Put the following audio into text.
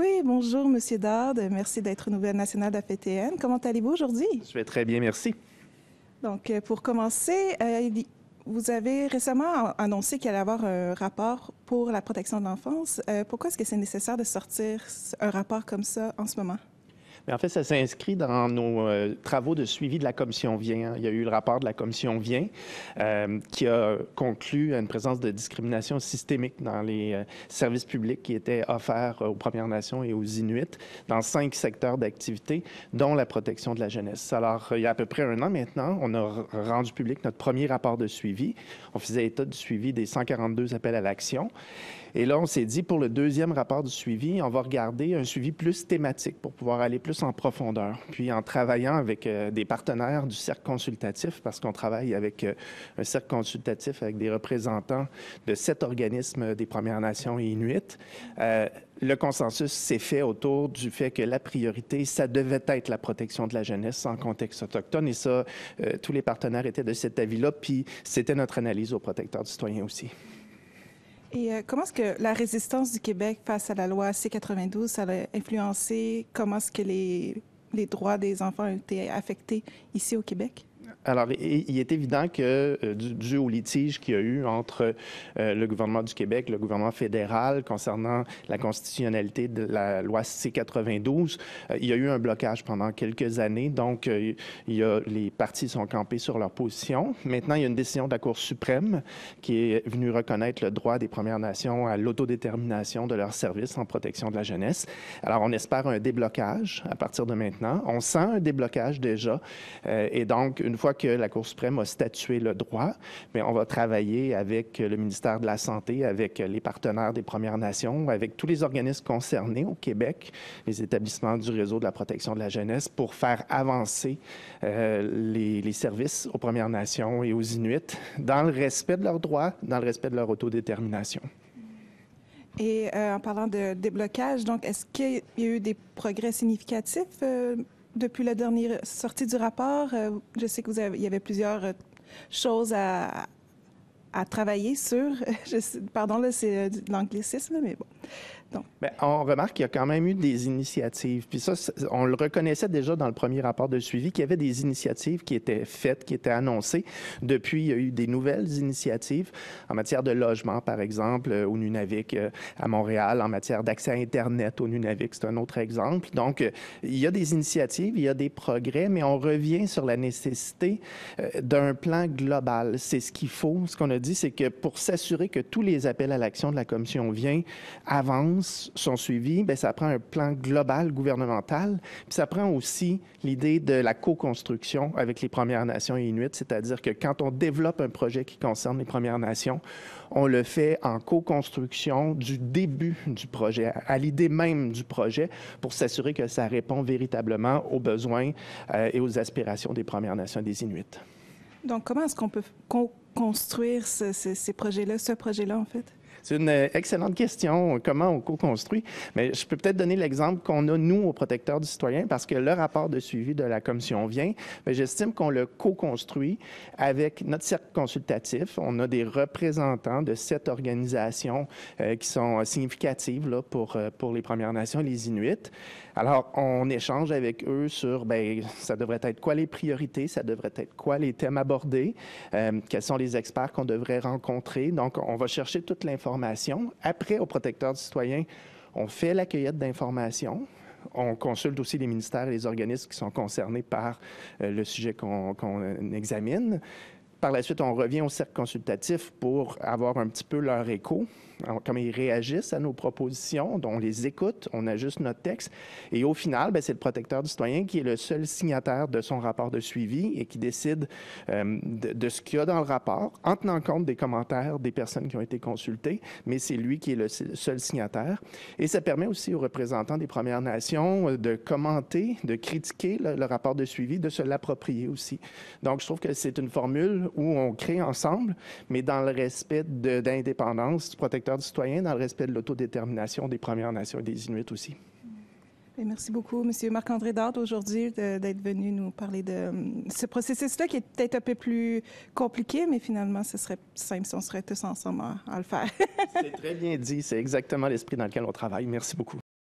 Oui, bonjour, Monsieur Dard. Merci d'être nouvelle nationale de la FTN. Comment allez-vous aujourd'hui? Je vais très bien, merci. Donc, pour commencer, vous avez récemment annoncé qu'il allait y avoir un rapport pour la protection de l'enfance. Pourquoi est-ce que c'est nécessaire de sortir un rapport comme ça en ce moment? Mais en fait, ça s'inscrit dans nos travaux de suivi de la commission Vien. Il y a eu le rapport de la commission Vien qui a conclu à une présence de discrimination systémique dans les services publics qui étaient offerts aux Premières Nations et aux Inuits dans 5 secteurs d'activité, dont la protection de la jeunesse. Alors, il y a à peu près un an maintenant, on a rendu public notre premier rapport de suivi. On faisait état du suivi des 142 appels à l'action. Et là, on s'est dit, pour le deuxième rapport du suivi, on va regarder un suivi plus thématique pour pouvoir aller plus en profondeur. Puis en travaillant avec des partenaires du cercle consultatif, parce qu'on travaille avec un cercle consultatif avec des représentants de 7 organismes des Premières Nations et Inuits, le consensus s'est fait autour du fait que la priorité, ça devait être la protection de la jeunesse en contexte autochtone. Et ça, tous les partenaires étaient de cet avis-là, puis c'était notre analyse aux protecteurs du citoyen aussi. Et comment est-ce que la résistance du Québec face à la loi C-92, ça a influencé comment est-ce que les droits des enfants ont été affectés ici au Québec? Alors, il est évident que, dû au litige qu'il y a eu entre le gouvernement du Québec, le gouvernement fédéral, concernant la constitutionnalité de la loi C-92, il y a eu un blocage pendant quelques années. Donc, les partis sont campés sur leur position. Maintenant, il y a une décision de la Cour suprême qui est venue reconnaître le droit des Premières Nations à l'autodétermination de leurs services en protection de la jeunesse. Alors, on espère un déblocage à partir de maintenant. On sent un déblocage déjà. Et donc, une fois que la Cour suprême a statué le droit, mais on va travailler avec le ministère de la Santé, avec les partenaires des Premières Nations, avec tous les organismes concernés au Québec, les établissements du réseau de la protection de la jeunesse, pour faire avancer les services aux Premières Nations et aux Inuits dans le respect de leurs droits, dans le respect de leur autodétermination. Et en parlant de déblocage, donc, est-ce qu'il y a eu des progrès significatifs depuis la dernière sortie du rapport? Je sais qu'il y avait plusieurs choses à travailler sur. Pardon, là, c'est de l'anglicisme, mais bon. Donc. Bien, on remarque qu'il y a quand même eu des initiatives. Puis ça, on le reconnaissait déjà dans le premier rapport de suivi, qu'il y avait des initiatives qui étaient faites, qui étaient annoncées. Depuis, il y a eu des nouvelles initiatives en matière de logement, par exemple, au Nunavik à Montréal, en matière d'accès à Internet au Nunavik, c'est un autre exemple. Donc, il y a des initiatives, il y a des progrès, mais on revient sur la nécessité d'un plan global. C'est ce qu'il faut. Ce qu'on a dit, c'est que pour s'assurer que tous les appels à l'action de la Commission Vien avancent, sont suivis, bien, ça prend un plan global gouvernemental, puis ça prend aussi l'idée de la co-construction avec les Premières Nations et Inuits, c'est-à-dire que quand on développe un projet qui concerne les Premières Nations, on le fait en co-construction du début du projet, à l'idée même du projet, pour s'assurer que ça répond véritablement aux besoins et aux aspirations des Premières Nations et des Inuits. Donc, comment est-ce qu'on peut construire ces projets-là, ce projet-là, en fait? C'est une excellente question, comment on co-construit. Mais je peux peut-être donner l'exemple qu'on a, nous, aux protecteurs du citoyen, parce que le rapport de suivi de la Commission Vien, j'estime qu'on le co-construit avec notre cercle consultatif. On a des représentants de 7 organisations qui sont significatives là, pour les Premières Nations et les Inuits. Alors, on échange avec eux sur, bien, ça devrait être quoi les priorités, ça devrait être quoi les thèmes abordés, quels sont les experts qu'on devrait rencontrer. Donc, on va chercher toute l'information. Après, aux protecteurs du citoyen, on fait la cueillette d'informations. On consulte aussi les ministères et les organismes qui sont concernés par le sujet qu'on examine. Par la suite, on revient au cercle consultatif pour avoir un petit peu leur écho, comment ils réagissent à nos propositions, on les écoute, on ajuste notre texte. Et au final, bien, c'est le protecteur du citoyen qui est le seul signataire de son rapport de suivi et qui décide de ce qu'il y a dans le rapport, en tenant compte des commentaires des personnes qui ont été consultées, mais c'est lui qui est le seul signataire. Et ça permet aussi aux représentants des Premières Nations de commenter, de critiquer le rapport de suivi, de se l'approprier aussi. Donc, je trouve que c'est une formule où on crée ensemble, mais dans le respect d'indépendance du protecteur du citoyen, dans le respect de l'autodétermination des Premières Nations et des Inuits aussi. Et merci beaucoup, M. Marc-André Dard, aujourd'hui, d'être venu nous parler de ce processus-là qui est peut-être un peu plus compliqué, mais finalement, ce serait simple si on serait tous ensemble à le faire. C'est très bien dit. C'est exactement l'esprit dans lequel on travaille. Merci beaucoup.